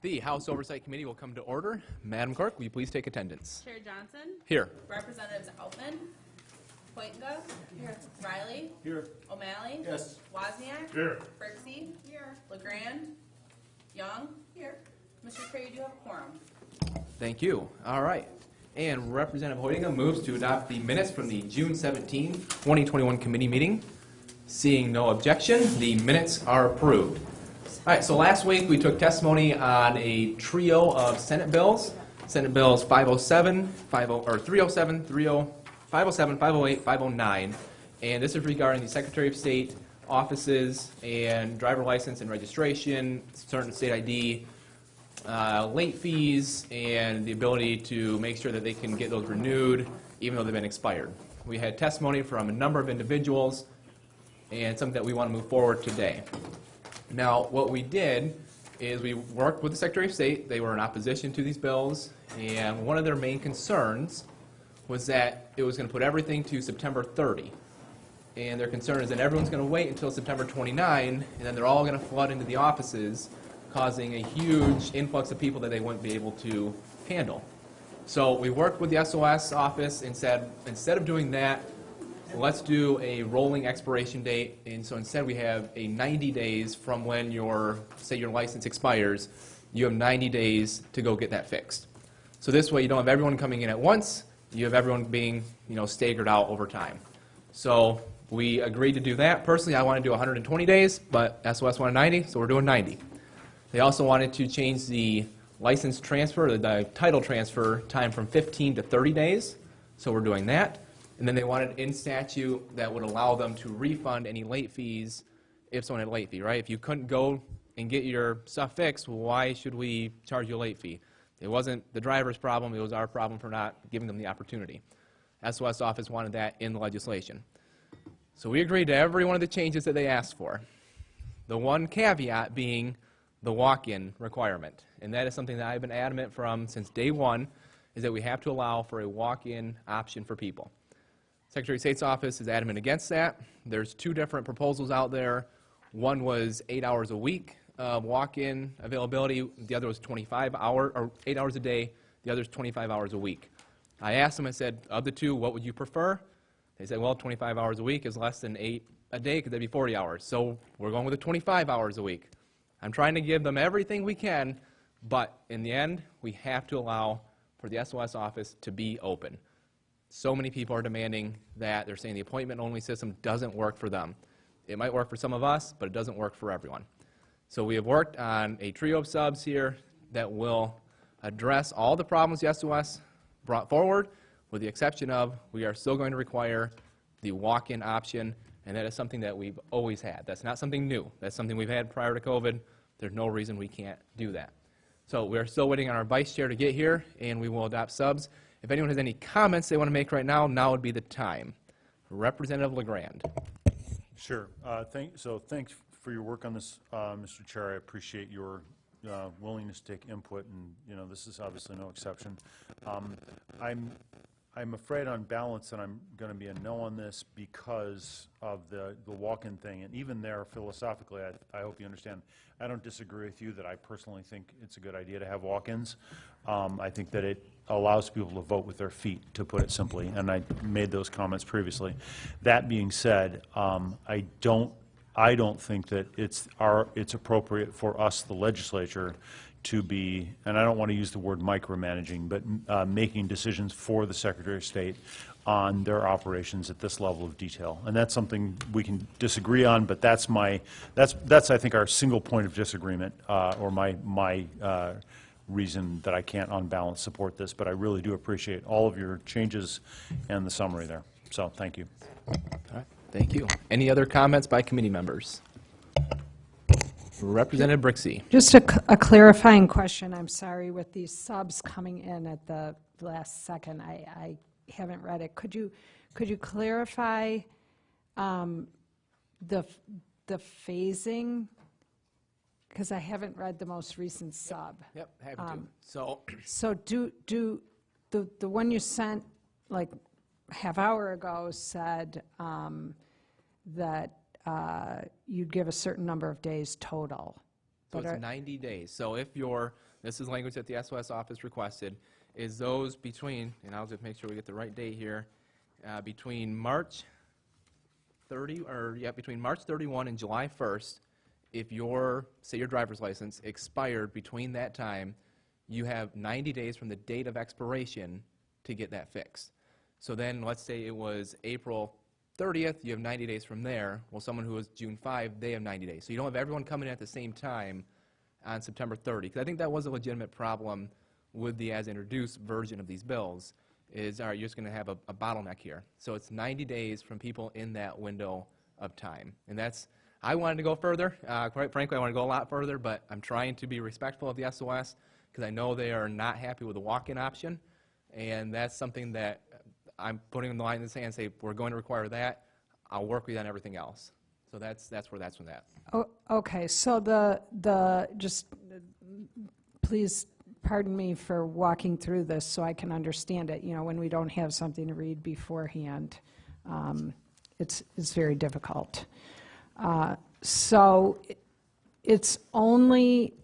The House Oversight Committee will come to order. Madam Clerk, will you please take attendance? Chair Johnson. Here. Representatives Altman. Poinga. Here. Riley. Here. O'Malley. Yes. Wozniak. Here. Berksey. Here. LeGrand. Young. Here. Mr. Chair, you do have a quorum. Thank you. All right. And Representative Hoytinga moves to adopt the minutes from the June 17, 2021 committee meeting. Seeing no objection, the minutes are approved. All right, so last week we took testimony on a trio of Senate bills. Senate bills 507, 307, 507, 508, 509. And this is regarding the Secretary of State offices and driver license and registration, certain state ID, late fees, and the ability to make sure that they can get those renewed even though they've been expired. We had testimony from a number of individuals and something that we want to move forward today. Now, what we did is we worked with the Secretary of State. They were in opposition to these bills, and one of their main concerns was that it was going to put everything to September 30. And their concern is that everyone's going to wait until September 29, and then they're all going to flood into the offices, causing a huge influx of people that they wouldn't be able to handle. So we worked with the SOS office and said, instead of doing that, let's do a rolling expiration date. And so instead we have a 90 days from when say your license expires, you have 90 days to go get that fixed. So this way you don't have everyone coming in at once, you have everyone being staggered out over time. So we agreed to do that. Personally, I want to do 120 days, but SOS wanted 90, so we're doing 90. They also wanted to change the license transfer, the title transfer time from 15 to 30 days, so we're doing that. And then they wanted in statute that would allow them to refund any late fees if someone had a late fee, right? If you couldn't go and get your stuff fixed, well, why should we charge you a late fee? It wasn't the driver's problem, it was our problem for not giving them the opportunity. SOS office wanted that in the legislation. So we agreed to every one of the changes that they asked for. The one caveat being the walk-in requirement. And that is something that I've been adamant from since day one, is that we have to allow for a walk-in option for people. Secretary of State's office is adamant against that. There's two different proposals out there. One was 8 hours a week of walk-in availability. The other was 8 hours a day. The other is 25 hours a week. I asked them, I said, of the two, what would you prefer? They said, well, 25 hours a week is less than 8 a day because that'd be 40 hours. So we're going with the 25 hours a week. I'm trying to give them everything we can, but in the end, we have to allow for the SOS office to be open. So many people are demanding that. They're saying the appointment-only system doesn't work for them. It might work for some of us, but it doesn't work for everyone. So we have worked on a trio of subs here that will address all the problems the SOS brought forward, with the exception of we are still going to require the walk-in option, and that is something that we've always had. That's not something new. That's something we've had prior to COVID. There's no reason we can't do that. So we're still waiting on our vice chair to get here, and we will adopt subs. If anyone has any comments they want to make right now, now would be the time. Representative LeGrand. Sure. Thanks for your work on this, Mr. Chair. I appreciate your willingness to take input, and this is obviously no exception. I'm afraid on balance that I'm going to be a no on this because of the walk-in thing. And even there, philosophically, I hope you understand, I don't disagree with you that I personally think it's a good idea to have walk-ins. I think that it allows people to vote with their feet, to put it simply, and I made those comments previously. That being said, I don't think that it's appropriate for us, the legislature, to be, and I don't want to use the word micromanaging, but making decisions for the Secretary of State on their operations at this level of detail. And that's something we can disagree on, but that's I think our single point of disagreement, or my reason that I can't on balance support this. But I really do appreciate all of your changes and the summary there. So thank you. All right, thank you. Any other comments by committee members? Representative Berksey. Just a clarifying question. I'm sorry, with these subs coming in at the last second, I haven't read it. Could you clarify the phasing? Because I haven't read the most recent sub. Yep, happy to. So do the one you sent like half hour ago said that you'd give a certain number of days total. So it's 90 days. So if your this is language that the SOS office requested, is those between, and I'll just make sure we get the right date here, between March 31 and July 1st, if your, say your driver's license expired between that time, you have 90 days from the date of expiration to get that fixed. So then, let's say it was April 30th, you have 90 days from there. Well, someone who was June 5, they have 90 days. So you don't have everyone coming in at the same time on September 30. Because I think that was a legitimate problem with the as-introduced version of these bills, is, all right, you're just going to have a bottleneck here. So it's 90 days from people in that window of time. And that's, I wanted to go further. Quite frankly, I want to go a lot further, but I'm trying to be respectful of the SOS because I know they are not happy with the walk-in option. And that's something that I'm putting the line in the sand and say, we're going to require that. I'll work with you on everything else. So that's where that's from that. Oh, okay, so just please pardon me for walking through this so I can understand it. You know, when we don't have something to read beforehand, it's very difficult. So it's only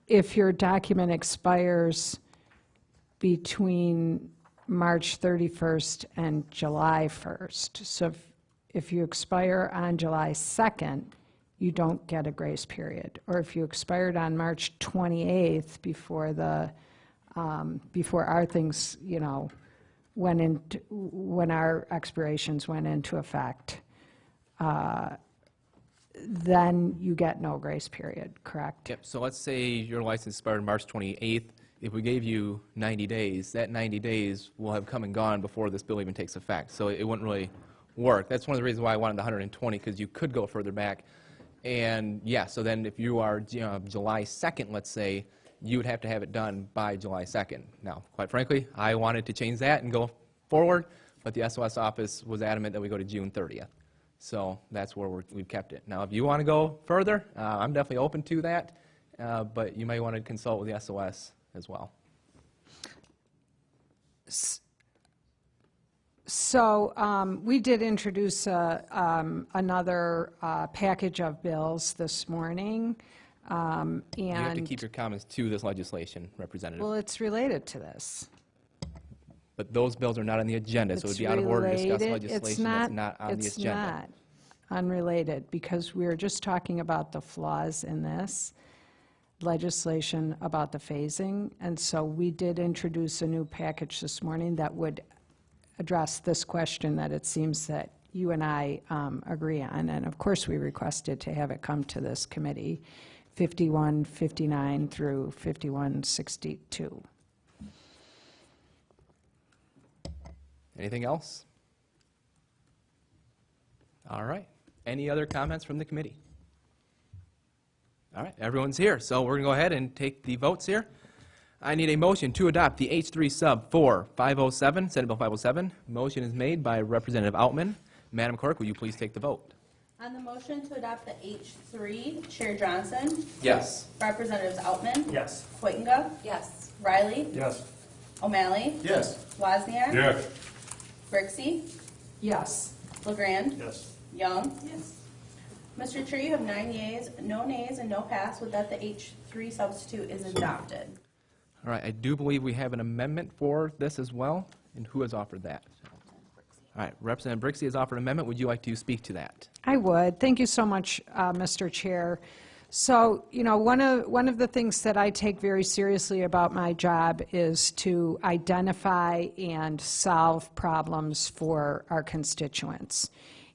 if your document expires between March 31st and July 1st. So if you expire on July 2nd, you don't get a grace period. Or if you expired on March 28th before our things, you know, when our expirations went into effect, then you get no grace period, correct? Yep, so let's say your license expired March 28th. If we gave you 90 days, that 90 days will have come and gone before this bill even takes effect. So it wouldn't really work. That's one of the reasons why I wanted the 120, because you could go further back. And yeah, so then if you are July 2nd, let's say, you would have to have it done by July 2nd. Now, quite frankly, I wanted to change that and go forward, but the SOS office was adamant that we go to June 30th. So that's where we've kept it. Now, if you want to go further, I'm definitely open to that, but you may want to consult with the SOS as well. So we did introduce another package of bills this morning. And You have to keep your comments to this legislation, Representative. well, it's related to this. But those bills are not on the agenda, so it would be out of order to discuss related. legislation that's not on the It's agenda. not unrelated, because we were just talking about the flaws in this legislation about the phasing, and so we did introduce a new package this morning that would address this question that it seems that you and I agree on, and of course we requested to have it come to this committee, 5159 through 5162. Anything else? All right. Any other comments from the committee? All right, everyone's here, so we're going to go ahead and take the votes here. I need a motion to adopt the H3 sub for 507, Senate Bill 507. Motion is made by Representative Outman. Madam Clerk, will you please take the vote? On the motion to adopt the H3, Chair Johnson, Yes. Representatives Outman, Yes. Whitinga, Yes. Riley, Yes. O'Malley, Yes. Wozniak, Yes. Brixey, Yes. LeGrand, Yes. Young. Yes. Mr. Chair, you have 9 yeas, no nays, and no pass with that the H3 substitute is adopted. All right, I do believe we have an amendment for this as well, and who has offered that? All right, Representative Brixey has offered an amendment. Would you like to speak to that? I would. Thank you so much, Mr. Chair. So, you know, one of the things that I take very seriously about my job is to identify and solve problems for our constituents.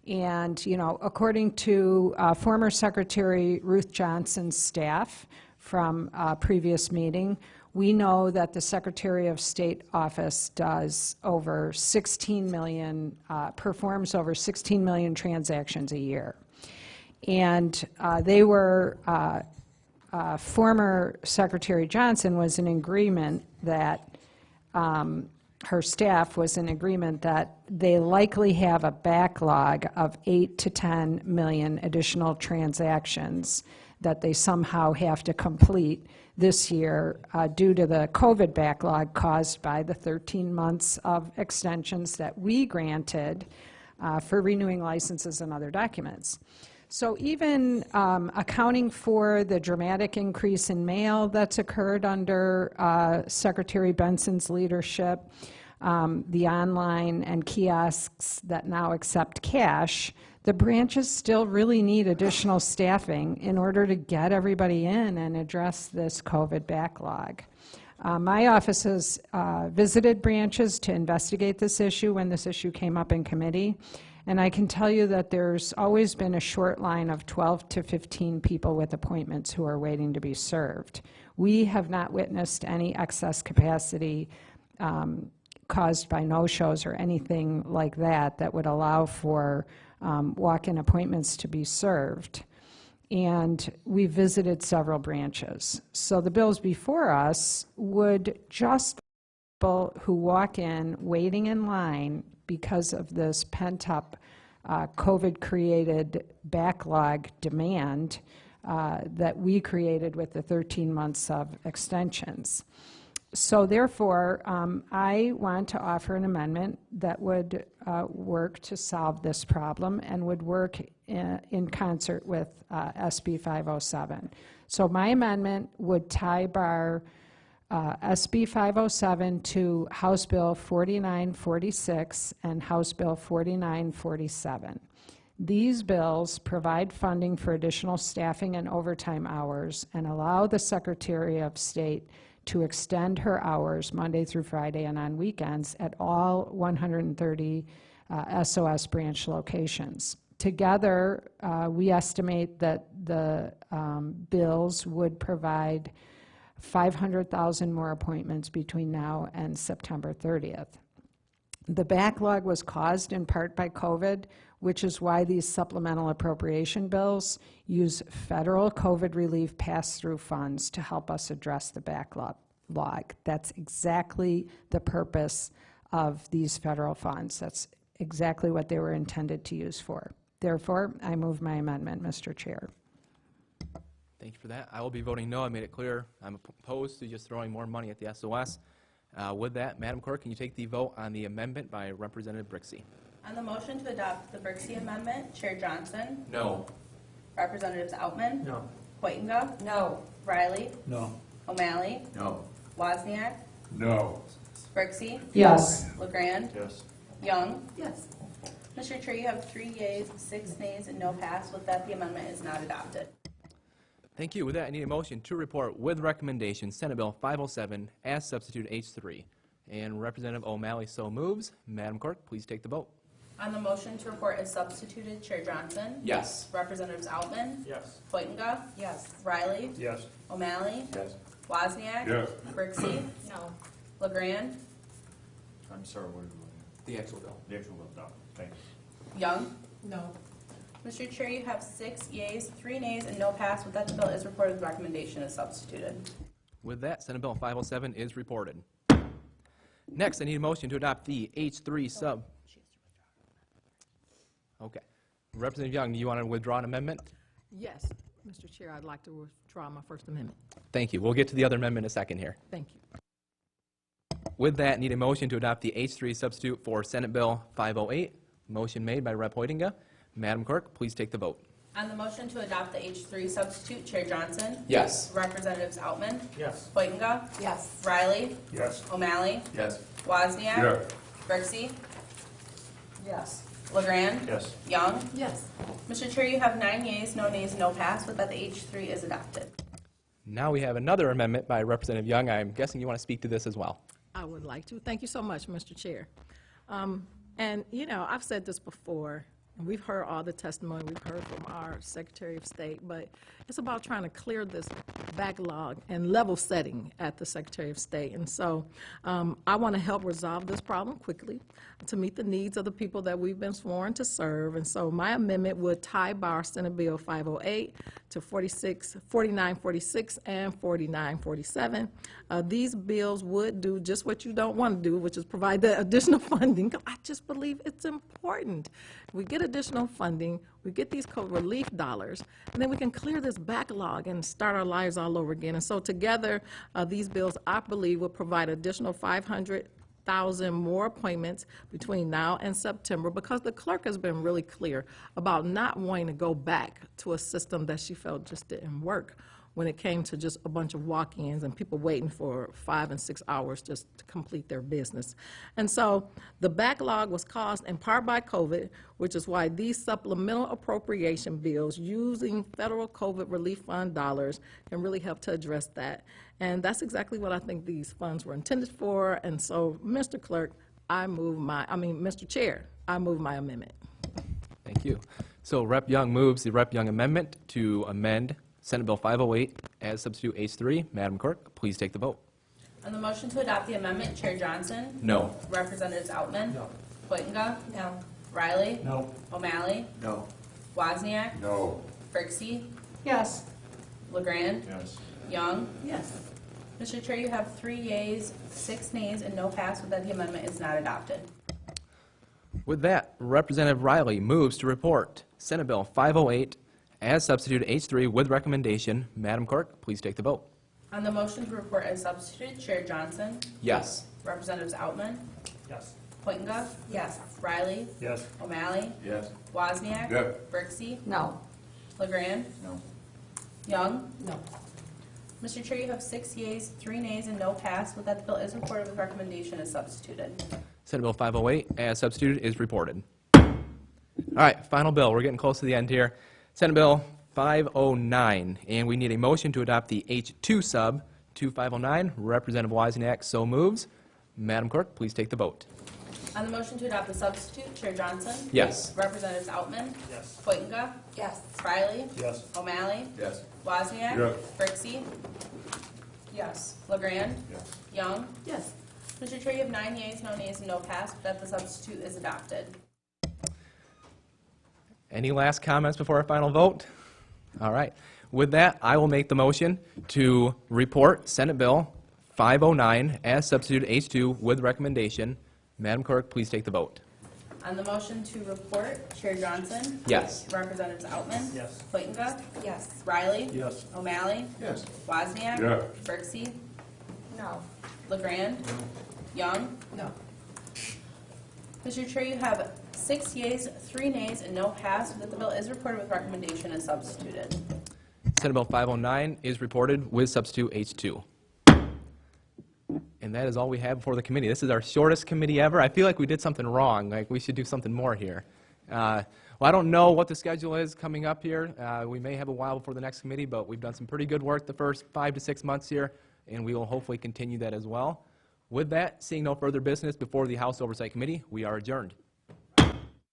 And, you know, according to former Secretary Ruth Johnson's staff from a previous meeting, we know that the Secretary of State office does over 16 million, performs over 16 million transactions a year. And they were, former Secretary Johnson was in agreement that, her staff was in agreement that they likely have a backlog of 8 to 10 million additional transactions that they somehow have to complete this year due to the COVID backlog caused by the 13 months of extensions that we granted for renewing licenses and other documents. So even accounting for the dramatic increase in mail that's occurred under Secretary Benson's leadership, the online and kiosks that now accept cash, the branches still really need additional staffing in order to get everybody in and address this COVID backlog. My office has visited branches to investigate this issue when this issue came up in committee, and I can tell you that there's always been a short line of 12 to 15 people with appointments who are waiting to be served. We have not witnessed any excess capacity caused by no-shows or anything like that that would allow for walk-in appointments to be served. And we visited several branches. So the bills before us would just people who walk in waiting in line because of this pent-up COVID-created backlog demand that we created with the 13 months of extensions. So therefore, I want to offer an amendment that would work to solve this problem and would work in concert with SB 507. So my amendment would tie bar SB 507 to House Bill 4946 and House Bill 4947. These bills provide funding for additional staffing and overtime hours and allow the Secretary of State to extend her hours Monday through Friday and on weekends at all 130 SOS branch locations. Together, we estimate that the bills would provide 500,000 more appointments between now and September 30th. The backlog was caused in part by COVID, which is why these supplemental appropriation bills use federal COVID relief pass-through funds to help us address the backlog. That's exactly the purpose of these federal funds. That's exactly what they were intended to use for. Therefore, I move my amendment, Mr. Chair. Thank you for that. I will be voting no. I made it clear I'm opposed to just throwing more money at the SOS. With that, Madam Clerk, can you take the vote on the amendment by Representative Brixey? On the motion to adopt the Brixey Amendment, Chair Johnson, No. Representatives Outman, No. Whitinga, No. Riley, No. O'Malley, No. Wozniak, No. Brixey, Yes. LeGrand, Yes. Young. Yes. Mr. Chair, you have 3 yeas, 6 nays, and no pass. With that, the amendment is not adopted. Thank you. With that, I need a motion to report with recommendation Senate Bill 507 as substitute H3. And Representative O'Malley so moves. Madam Clerk, please take the vote. On the motion to report as substituted, Chair Johnson, Yes. Representatives Outman, Yes. Whitinga, Yes. Riley, Yes. O'Malley, Yes. Wozniak, Yes. Brixey, No. LeGrand, I'm sorry, what are you looking at? The actual bill. The actual bill, no, thank you. Young. No. Mr. Chair, you have 6 yeas, 3 nays, and no pass. With that, the bill is reported with recommendation as substituted. With that, Senate Bill 507 is reported. Next, I need a motion to adopt the H3 sub. Okay. Representative Young, do you want to withdraw an amendment? Yes, Mr. Chair, I'd like to withdraw my First Amendment. Thank you. We'll get to the other amendment in a second here. Thank you. With that, need a motion to adopt the H3 substitute for Senate Bill 508. Motion made by Rep. Whitinga. Madam Clerk, please take the vote. On the motion to adopt the H3 substitute, Chair Johnson, Yes. Representatives Outman, Yes. Whitinga, Yes. Riley, Yes. O'Malley, Yes. Wozniak, Yes. Brixey, Yes. LeGrand, Yes. Young. Yes. Mr. Chair, you have 9 yeas, no nays, no pass. With that, the H3 is adopted. Now we have another amendment by Representative Young. I'm guessing you want to speak to this as well. I would like to. Thank you so much, Mr. Chair. And, you know, I've said this before, and we've heard all the testimony we've heard from our Secretary of State, but it's about trying to clear this backlog and level setting at the Secretary of State. And so I want to help resolve this problem quickly to meet the needs of the people that we've been sworn to serve. And so my amendment would tie bar Senate Bill 508 to 4946 and 4947. These bills would do just what you don't want to do, which is provide the additional funding. I just believe it's important. We get additional funding, we get these COVID relief dollars, and then we can clear this backlog and start our lives all over again. And so together, these bills, I believe, will provide additional 1,000 more appointments between now and September, because the clerk has been really clear about not wanting to go back to a system that she felt just didn't work when it came to just a bunch of walk-ins and people waiting for 5 and 6 hours just to complete their business. And so the backlog was caused in part by COVID, which is why these supplemental appropriation bills using federal COVID relief fund dollars can really help to address that. And that's exactly what I think these funds were intended for. And so, Mr. Clerk, Mr. Chair, I move my amendment. Thank you. So Rep. Young moves the Rep. Young amendment to amend Senate Bill 508 as substitute H3. Madam Clerk, please take the vote. On the motion to adopt the amendment, Chair Johnson? No. Representatives Outman? No. Poinga? No. Riley? No. O'Malley? No. Wozniak? No. Brixey? Yes. LeGrand? Yes. Young? Yes. Mr. Chair, you have 3 yeas, 6 nays, and no pass with that the amendment is not adopted. With that, Representative Riley moves to report Senate Bill 508 as substitute H3 with recommendation. Madam Clerk, please take the vote. On the motion to report as substitute, Chair Johnson? Yes. Representatives Outman? Yes. Poinga? Yes. Riley? Yes. O'Malley? Yes. Wozniak? Yes. Brixey? No. LeGrand? No. Young? No. Mr. Chair, you have 6 yeas, 3 nays, and no pass with that the bill is reported with recommendation as substituted. Senate Bill 508 as substituted is reported. All right, final bill. We're getting close to the end here. Senate Bill 509, and we need a motion to adopt the H2 sub to 509. Representative Wozniak so moves. Madam Clerk, please take the vote. On the motion to adopt the substitute, Chair Johnson? Yes. Representatives Outman? Yes. Poinga? Yes. Riley? Yes. O'Malley? Yes. Wozniak? Yes. Brixey? Yes. LeGrand? Yes. Young? Yes. Mr. Chair, you have 9 yeas, no nays, and no pass with that the substitute is adopted. Any last comments before our final vote? All right. With that, I will make the motion to report Senate Bill 509 as substitute H2 with recommendation. Madam Clerk, please take the vote. On the motion to report, Chair Johnson? Yes. Representatives Outman? Yes. Poinga? Yes. Riley? Yes. O'Malley? Yes. Wozniak? Yes. Brixey? No. LeGrand? Young? No. Mr. Chair, you have 6 yeas, 3 nays, and no pass that the bill is reported with recommendation and substituted. Senate Bill 509 is reported with substitute H2. And that is all we have before the committee. This is our shortest committee ever. I feel like we did something wrong, like we should do something more here. Well, I don't know what the schedule is coming up here. We may have a while before the next committee, but we've done some pretty good work the first 5 to 6 months here, and we will hopefully continue that as well. With that, seeing no further business before the House Oversight Committee, we are adjourned.